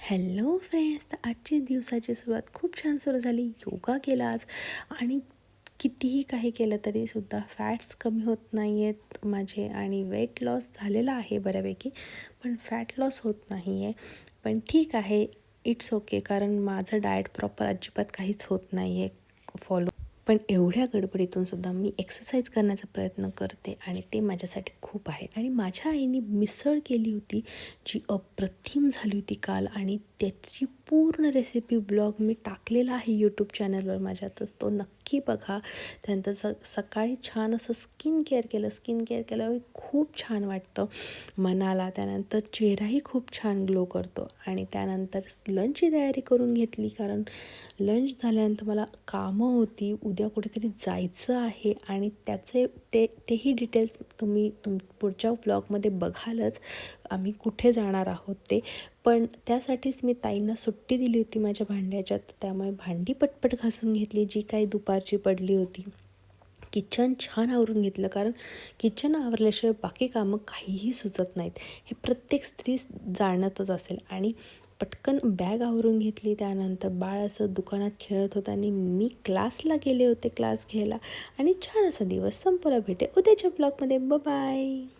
Hello friends, तर आजची दिवसाची सुरुवात खूप छान सुरू झाली. योगा केला आज आणि कितीही काही केलं तरीसुद्धा फॅट्स कमी होत नाही आहेत माझे आणि वेट लॉस झालेला आहे बऱ्यापैकी, पण फॅट लॉस होत नाही आहे. पण ठीक आहे, इट्स ओके, कारण माझं डाएट प्रॉपर अजिबात काहीच होत नाही आहे फॉलो. पण एवढ्या गडबडीतून सुद्धा मी एक्सरसाइज करण्याचा प्रयत्न करते आणि ते माझ्यासाठी खूप आहे. आणि माझ्या आईने मिसळ केली होती, जी अप्रतिम झाली होती काल, आणि त्याची पूर्ण रेसिपी ब्लॉग मी टाकलेला आहे यूट्यूब चॅनलवर माझ्या, तर तो नक्की बघा. त्यानंतर सकाळी छान असं स्किन केअर केल्यावर खूप छान वाटतं मनाला. त्यानंतर चेहराही खूप छान ग्लो करतो. आणि त्यानंतर लंचची तयारी करून घेतली, कारण लंच झाल्यानंतर मला कामं होती, उद्या कुठेतरी जायचं आहे आणि तेही डिटेल्स तुम्ही पुढच्या ब्लॉगमध्ये बघालच, आम्ही कुठे जाणार आहोत ते. पण त्यासाठीच मी ताईंना सुट्टी दिली होती माझ्या भांड्याच्यात, त्यामुळे भांडी पटपट घासून घेतली जी काही दुपारची पडली होती. किचन छान आवरून घेतलं, कारण किचन आवरल्याशिवाय बाकी कामं काहीही सुचत नाहीत, हे प्रत्येक स्त्री जाणतच असेल. आणि पटकन बॅग आवरून घेतली. त्यानंतर बाळ असं दुकानात खेळत होतं आणि मी क्लासला गेले होते क्लास घ्यायला, आणि छान असा दिवस संपला. भेटे उद्याच्या ब्लॉगमध्ये. बाय.